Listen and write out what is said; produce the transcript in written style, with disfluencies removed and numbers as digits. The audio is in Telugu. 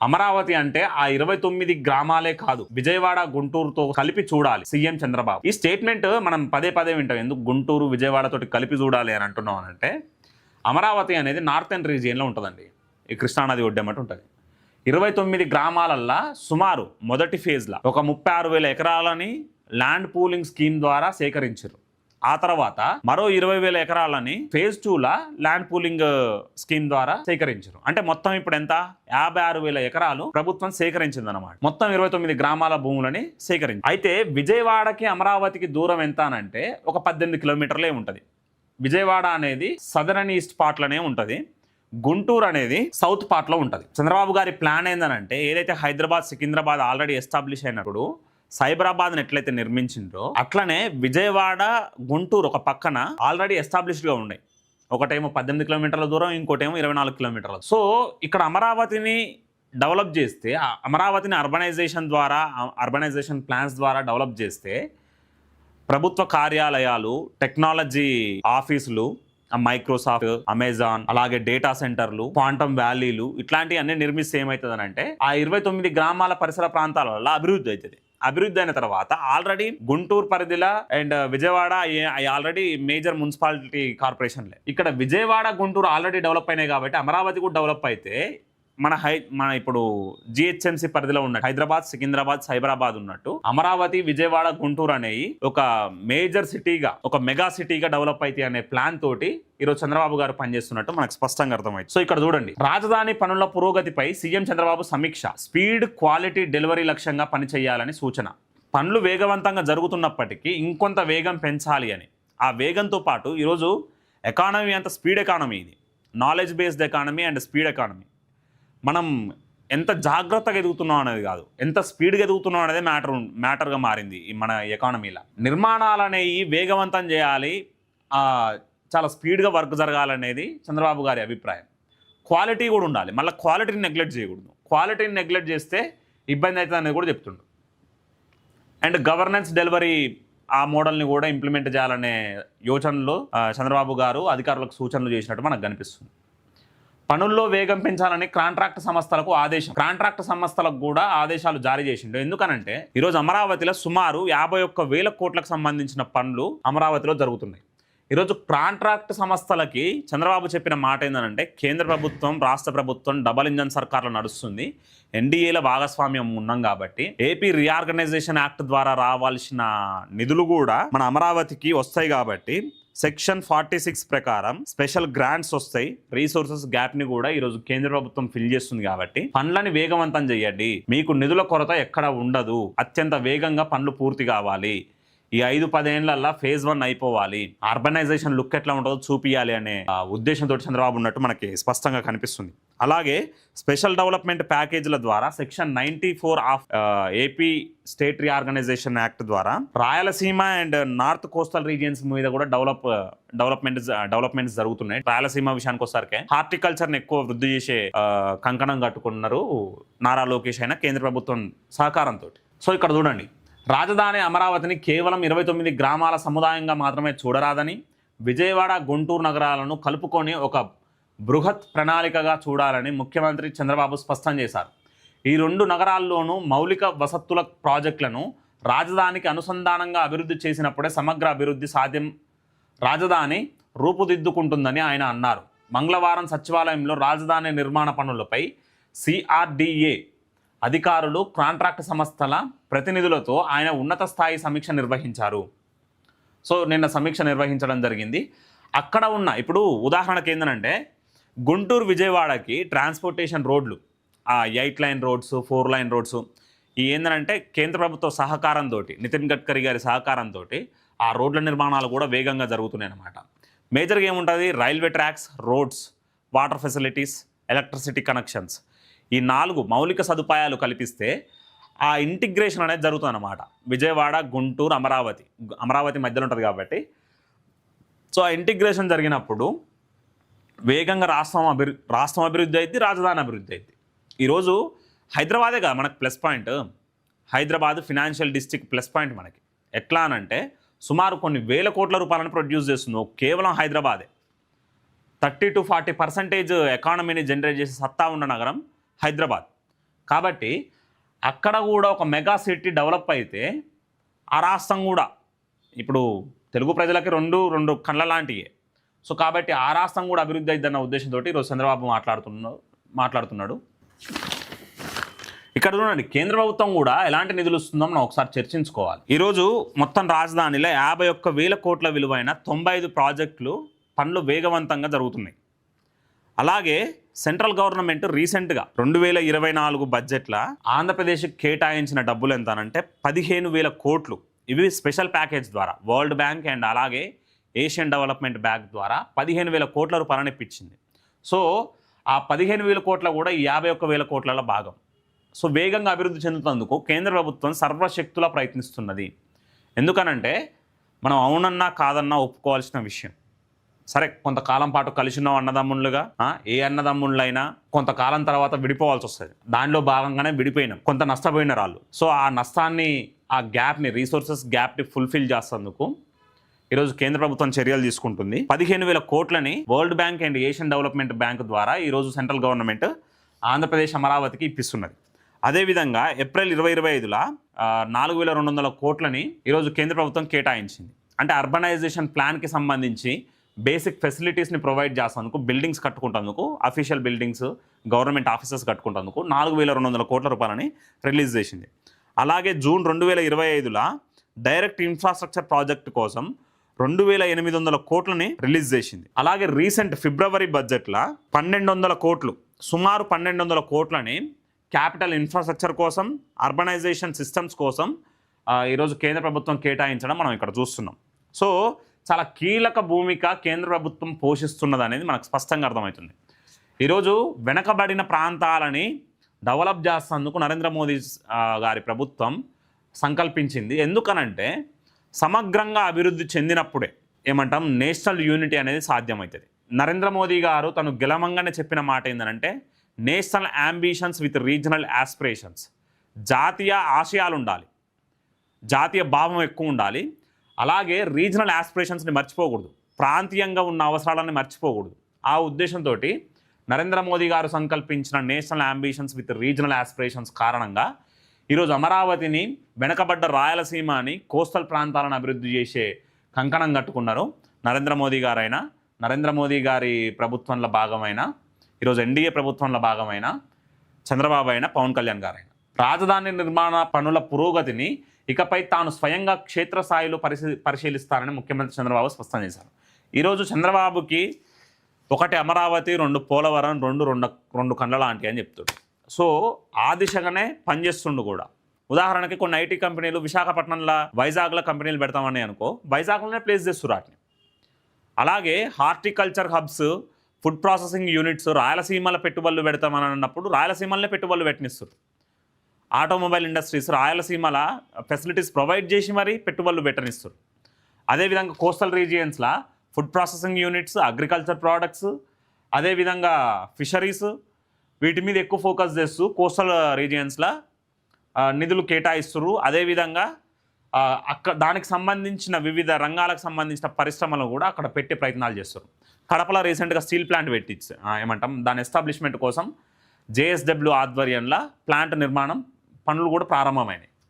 అమరావతి అంటే ఆ 29 గ్రామాలే కాదు, విజయవాడ గుంటూరుతో కలిపి చూడాలి సీఎం చంద్రబాబు. ఈ స్టేట్మెంట్ మనం పదే పదే వింటాం. ఎందుకు గుంటూరు విజయవాడతోటి కలిపి చూడాలి అని అంటున్నాం అంటే, అమరావతి అనేది నార్థన్ రీజియన్లో ఉంటుందండి. ఈ కృష్ణానది ఒడ్డెమ్మటి ఉంటుంది. 29 గ్రామాలల్లా సుమారు మొదటి ఫేజ్లో ఒక 36,000 ఎకరాలని ల్యాండ్ పూలింగ్ స్కీమ్ ద్వారా సేకరించారు. ఆ తర్వాత మరో 20,000 ఎకరాలని ఫేజ్ 2లా ల్యాండ్ పూలింగ్ స్కీమ్ ద్వారా సేకరించారు. అంటే మొత్తం ఇప్పుడు ఎంత 56,000 ఎకరాలు ప్రభుత్వం సేకరించింది అనమాట. మొత్తం 29 గ్రామాల భూములని సేకరించి. అయితే విజయవాడకి అమరావతికి దూరం ఎంత అనంటే ఒక 18 కిలోమీటర్లే ఉంటుంది. విజయవాడ అనేది సదరన్ ఈస్ట్ పార్ట్లోనే ఉంటుంది. గుంటూరు అనేది సౌత్ పార్ట్లో ఉంటుంది. చంద్రబాబు గారి ప్లాన్ ఏందనంటే, ఏదైతే హైదరాబాద్ సికింద్రాబాద్ ఆల్రెడీ ఎస్టాబ్లిష్ అయినప్పుడు సైబరాబాద్ని ఎట్లయితే నిర్మించిందో అట్లనే విజయవాడ గుంటూరు ఒక పక్కన ఆల్రెడీ ఎస్టాబ్లిష్డ్గా ఉన్నాయి. ఒకటేమో 18 కిలోమీటర్ల దూరం, ఇంకోటేమో 24 కిలోమీటర్ల. సో ఇక్కడ అమరావతిని డెవలప్ చేస్తే, అమరావతిని అర్బనైజేషన్ ప్లాన్స్ ద్వారా డెవలప్ చేస్తే ప్రభుత్వ కార్యాలయాలు, టెక్నాలజీ ఆఫీసులు, మైక్రోసాఫ్ట్, అమెజాన్, అలాగే డేటా సెంటర్లు, క్వాంటమ్ వ్యాలీలు ఇట్లాంటివన్నీ నిర్మిస్తే ఏమవుతుంది అంటే ఆ 29 గ్రామాల పరిసర ప్రాంతాల వల్ల అభివృద్ధి అవుతుంది. అభివృద్ధి అయిన తర్వాత ఆల్రెడీ గుంటూరు పరిధిలో and Vijayawada already major municipality కార్పొరేషన్లే. ఇక్కడ విజయవాడ గుంటూరు ఆల్రెడీ డెవలప్ అయినాయి కాబట్టి అమరావతి కూడా డెవలప్ అయితే మన ఇప్పుడు జిహెచ్ఎంసీ పరిధిలో ఉన్న హైదరాబాద్, సికింద్రాబాద్, సైబరాబాద్ ఉన్నట్టు అమరావతి, విజయవాడ, గుంటూరు అనేవి ఒక మేజర్ సిటీగా, ఒక మెగా సిటీగా డెవలప్ అయితే అనే ప్లాన్ తోటి ఈరోజు చంద్రబాబు గారు పనిచేస్తున్నట్టు మనకు స్పష్టంగా అర్థమైంది. సో ఇక్కడ చూడండి, రాజధాని పనుల పురోగతిపై సీఎం చంద్రబాబు సమీక్ష, స్పీడ్, క్వాలిటీ, డెలివరీ లక్ష్యంగా పనిచేయాలని సూచన. పనులు వేగవంతంగా జరుగుతున్నప్పటికీ ఇంకొంత వేగం పెంచాలి అని. ఆ వేగంతో పాటు ఈరోజు ఎకానమీ అంత స్పీడ్ ఎకానమీ, ఇది knowledge based economy and speed economy. మనం ఎంత జాగ్రత్తగా ఎదుగుతున్నాం అనేది కాదు, ఎంత స్పీడ్గా ఎదుగుతున్నాం అనేది మ్యాటర్గా మారింది మన ఎకానమీలో. నిర్మాణాలు అనేవి వేగవంతం చేయాలి, చాలా స్పీడ్గా వర్క్ జరగాలనేది చంద్రబాబు గారి అభిప్రాయం. క్వాలిటీ కూడా ఉండాలి, మళ్ళీ క్వాలిటీని నెగ్లెక్ట్ చేయకూడదు. క్వాలిటీని నెగ్లెక్ట్ చేస్తే ఇబ్బంది అవుతుంది అనేది కూడా చెప్తుండు. అండ్ గవర్నెన్స్, డెలివరీ ఆ మోడల్ని కూడా ఇంప్లిమెంట్ చేయాలనే యోచనలో చంద్రబాబు గారు అధికారులకు సూచనలు చేసినట్టు మనకు కనిపిస్తుంది. పనుల్లో వేగం పెంచాలని కాంట్రాక్ట్ సంస్థలకు ఆదేశం. కాంట్రాక్ట్ సంస్థలకు కూడా ఆదేశాలు జారీ చేసిండు. ఎందుకనంటే ఈరోజు అమరావతిలో సుమారు 51,000 కోట్లకు సంబంధించిన పనులు అమరావతిలో జరుగుతున్నాయి. ఈరోజు కాంట్రాక్ట్ సంస్థలకి చంద్రబాబు చెప్పిన మాట ఏంటంటే, కేంద్ర ప్రభుత్వం, రాష్ట్ర ప్రభుత్వం డబల్ ఇంజన్ సర్కార్లో నడుస్తుంది, ఎన్డీఏల భాగస్వామ్యం ఉన్నాం కాబట్టి ఏపీ రీఆర్గనైజేషన్ యాక్ట్ ద్వారా రావాల్సిన నిధులు కూడా మన అమరావతికి వస్తాయి కాబట్టి సెక్షన్ 46 ప్రకారం స్పెషల్ గ్రాంట్స్ వస్తాయి. రీసోర్సెస్ గ్యాప్ ని కూడా ఈరోజు కేంద్ర ప్రభుత్వం ఫిల్ చేస్తుంది కాబట్టి పనులని వేగవంతం చేయండి, మీకు నిధుల కొరత ఎక్కడ ఉండదు, అత్యంత వేగంగా పనులు పూర్తి కావాలి, ఈ 5-10 ఏళ్లలో ఫేజ్ 1 అయిపోవాలి, అర్బనైజేషన్ లుక్ ఎట్లా ఉంటుందో చూపియాలి అనే ఉద్దేశంతో చంద్రబాబు ఉన్నట్టు మనకి స్పష్టంగా కనిపిస్తుంది. అలాగే స్పెషల్ డెవలప్మెంట్ ప్యాకేజీల ద్వారా section 94 of AP state reorganisation act ద్వారా Rayalaseema and north coastal regions మీద కూడా డెవలప్మెంట్స్ జరుగుతున్నాయి. రాయలసీమ విషయానికి వస్తారకే హార్టికల్చర్ని ఎక్కువ వృద్ధి చేసే కంకణం కట్టుకున్నారు నారా లోకేష్ అయినా కేంద్ర ప్రభుత్వం సహకారంతో. సో ఇక్కడ చూడండి, రాజధాని అమరావతిని కేవలం 29 గ్రామాల సముదాయంగా మాత్రమే చూడరాదని, విజయవాడ, గుంటూరు నగరాలను కలుపుకొని ఒక బృహత్ ప్రణాళికగా చూడాలని ముఖ్యమంత్రి చంద్రబాబు స్పష్టం చేశారు. ఈ 2 నగరాల్లోనూ మౌలిక వసతుల ప్రాజెక్టులను రాజధానికి అనుసంధానంగా అభివృద్ధి చేసినప్పుడే సమగ్ర అభివృద్ధి సాధ్యం, రాజధాని రూపుదిద్దుకుంటుందని ఆయన అన్నారు. మంగళవారం సచివాలయంలో రాజధాని నిర్మాణ పనులపై CRDA అధికారులు, కాంట్రాక్ట్ సంస్థల ప్రతినిధులతో ఆయన ఉన్నత స్థాయి సమీక్ష నిర్వహించారు. సో నిన్న సమీక్ష నిర్వహించడం జరిగింది. అక్కడ ఉన్న ఇప్పుడు ఉదాహరణకు ఏంటంటే గుంటూరు విజయవాడకి ట్రాన్స్పోర్టేషన్ రోడ్లు, 8 లైన్ రోడ్స్, 4 లైన్ రోడ్స్, ఈ ఏంటంటే కేంద్ర ప్రభుత్వ సహకారంతో, నితిన్ గడ్కరీ గారి సహకారంతో ఆ రోడ్ల నిర్మాణాలు కూడా వేగంగా జరుగుతున్నాయి అన్నమాట. మేజర్గా ఏముంటుంది, railway tracks, roads, water facilities, electricity connections, ఈ 4 మౌలిక సదుపాయాలు కల్పిస్తే ఆ ఇంటిగ్రేషన్ అనేది జరుగుతుంది అన్నమాట. విజయవాడ, గుంటూరు, అమరావతి మధ్యలో ఉంటుంది కాబట్టి సో ఆ ఇంటిగ్రేషన్ జరిగినప్పుడు వేగంగా రాష్ట్రం అభివృద్ధి అయింది, రాజధాని అభివృద్ధి అయింది. ఈరోజు హైదరాబాదే కదా మనకు plus point. Hyderabad financial district plus point మనకి. ఎట్లా అనంటే సుమారు కొన్ని వేల కోట్ల రూపాయలను ప్రొడ్యూస్ చేస్తుంది కేవలం హైదరాబాదే. 30-40% ఎకానమీని జనరేట్ చేసే సత్తా ఉన్న నగరం హైదరాబాద్. కాబట్టి అక్కడ కూడా ఒక మెగా సిటీ డెవలప్ అయితే ఆ రాష్ట్రం కూడా ఇప్పుడు తెలుగు ప్రజలకి రెండు కళ్ళ లాంటివి. సో కాబట్టి ఆ రాష్ట్రం కూడా అభివృద్ధి అయిద్దన్న ఉద్దేశంతో ఈరోజు చంద్రబాబు మాట్లాడుతున్నాడు. ఇక్కడ చూడండి, కేంద్ర ప్రభుత్వం కూడా ఎలాంటి నిధులు ఇస్తుందో మనం ఒకసారి చర్చించుకోవాలి. ఈరోజు మొత్తం రాజధానిలో 51,000 కోట్ల విలువైన 95 ప్రాజెక్టులు పనులు వేగవంతంగా జరుగుతున్నాయి. అలాగే సెంట్రల్ గవర్నమెంట్ రీసెంట్గా 2024 బడ్జెట్ల ఆంధ్రప్రదేశ్కి కేటాయించిన డబ్బులు ఎంత అనంటే 15,000 కోట్లు. ఇవి స్పెషల్ ప్యాకేజ్ ద్వారా వరల్డ్ బ్యాంక్ అండ్ అలాగే ఏషియన్ డెవలప్మెంట్ బ్యాంక్ ద్వారా 15,000 కోట్ల రూపాయలను ఇప్పించింది. సో ఆ 15,000 కోట్ల కూడా 51,000 కోట్ల భాగం. సో వేగంగా అభివృద్ధి చెందుతందుకు కేంద్ర ప్రభుత్వం సర్వశక్తులా ప్రయత్నిస్తున్నది. ఎందుకనంటే మనం అవునన్నా కాదన్నా ఒప్పుకోవాల్సిన విషయం. సరే, కొంతకాలం పాటు కలిసిన అన్నదమ్ముళ్ళుగా ఏ అన్నదమ్ముళ్ళైనా కొంతకాలం తర్వాత విడిపోవాల్సి వస్తుంది. దానిలో భాగంగానే విడిపోయినాం, కొంత నష్టపోయిన రాళ్ళు. సో ఆ నష్టాన్ని, ఆ గ్యాప్ని, రీసోర్సెస్ గ్యాప్ని ఫుల్ఫిల్ చేసేందుకు ఈరోజు కేంద్ర ప్రభుత్వం చర్యలు తీసుకుంటుంది. 15,000 కోట్లని world bank and Asian development bank ద్వారా ఈరోజు సెంట్రల్ గవర్నమెంట్ ఆంధ్రప్రదేశ్ అమరావతికి ఇప్పిస్తున్నది. అదేవిధంగా ఏప్రిల్ 2025లో 4,200 కోట్లని ఈరోజు కేంద్ర ప్రభుత్వం కేటాయించింది. అంటే అర్బనైజేషన్ ప్లాన్కి సంబంధించి బేసిక్ ఫెసిలిటీస్ని ప్రొవైడ్ చేసేందుకు, బిల్డింగ్స్ కట్టుకుంటేందుకు, అఫీషియల్ బిల్డింగ్స్, గవర్నమెంట్ ఆఫీసెస్ కట్టుకుంటేందుకు 4,200 కోట్ల రూపాయలని రిలీజ్ చేసింది. అలాగే జూన్ 2025లో డైరెక్ట్ ఇన్ఫ్రాస్ట్రక్చర్ ప్రాజెక్ట్ కోసం 2,800 కోట్లని రిలీజ్ చేసింది. అలాగే రీసెంట్ ఫిబ్రవరి బడ్జెట్లో 1,200 కోట్లు, సుమారు 1,200 కోట్లని క్యాపిటల్ ఇన్ఫ్రాస్ట్రక్చర్ కోసం, అర్బనైజేషన్ సిస్టమ్స్ కోసం ఈరోజు కేంద్ర ప్రభుత్వం కేటాయించడం మనం ఇక్కడ చూస్తున్నాం. సో చాలా కీలక భూమిక కేంద్ర ప్రభుత్వం పోషిస్తున్నది అనేది మనకు స్పష్టంగా అర్థమవుతుంది. ఈరోజు వెనకబడిన ప్రాంతాలని డెవలప్ చేసేందుకు నరేంద్ర మోదీ గారి ప్రభుత్వం సంకల్పించింది. ఎందుకనంటే సమగ్రంగా అభివృద్ధి చెందినప్పుడే ఏమంటాం, నేషనల్ యూనిటీ అనేది సాధ్యమవుతుంది. నరేంద్ర మోదీ గారు తను గెలవంగానే చెప్పిన మాట ఏంటంటే national ambitions with regional aspirations. జాతీయ ఆశయాలు ఉండాలి, జాతీయ భావం ఎక్కువ ఉండాలి. అలాగే రీజనల్ ఆస్పిరేషన్స్ని మర్చిపోకూడదు, ప్రాంతీయంగా ఉన్న అవసరాలని మర్చిపోకూడదు. ఆ ఉద్దేశంతో నరేంద్ర మోదీ గారు సంకల్పించిన national ambitions with regional aspirations కారణంగా ఈరోజు అమరావతిని, వెనకబడ్డ రాయలసీమని, కోస్టల్ ప్రాంతాలను అభివృద్ధి చేసే కంకణం కట్టుకున్నారు నరేంద్ర మోదీ గారైనా, నరేంద్ర మోదీ గారి ప్రభుత్వంలో భాగమైన, ఈరోజు ఎన్డీఏ ప్రభుత్వంలో భాగమైన చంద్రబాబు అయినా, పవన్ కళ్యాణ్ గారైనా. రాజధాని నిర్మాణ పనుల పురోగతిని ఇకపై తాను స్వయంగా క్షేత్రస్థాయిలో పరిశీలిస్తారని ముఖ్యమంత్రి చంద్రబాబు స్పష్టం చేశారు. ఈరోజు చంద్రబాబుకి ఒకటి అమరావతి, 2 పోలవరం, రెండు కండ్ల లాంటి అని చెప్తాడు. సో ఆ దిశగానే పనిచేస్తుండు కూడా. ఉదాహరణకి కొన్ని ఐటీ కంపెనీలు విశాఖపట్నంలో, వైజాగ్లో కంపెనీలు పెడతామని అనుకో, వైజాగ్లోనే ప్లేస్ చేస్తారు వాటిని. అలాగే horticulture hubs, food processing units రాయలసీమలో పెట్టుబడులు పెడతామని అన్నప్పుడు రాయలసీమలోనే పెట్టుబడులు పెట్టనిస్తారు. ఆటోమొబైల్ ఇండస్ట్రీస్ రాయలసీమల ఫెసిలిటీస్ ప్రొవైడ్ చేసి మరీ పెట్టుబడులు పెట్టనిస్తారు. అదేవిధంగా కోస్టల్ రీజియన్స్లో food processing units, agriculture products, అదేవిధంగా ఫిషరీస్, వీటి మీద ఎక్కువ ఫోకస్ చేస్తూ కోస్టల్ రీజియన్స్లో నిధులు కేటాయిస్తారు. అదేవిధంగా దానికి సంబంధించిన వివిధ రంగాలకు సంబంధించిన పరిశ్రమలు కూడా అక్కడ పెట్టే ప్రయత్నాలు చేస్తారు. కడపలో రీసెంట్గా స్టీల్ ప్లాంట్ పెట్టించి ఏమంటాం, దాని ఎస్టాబ్లిష్మెంట్ కోసం జేఎస్డబ్ల్యూ ఆధ్వర్యంలో ప్లాంట్ నిర్మాణం పనులు కూడా ప్రారంభమైనాయి.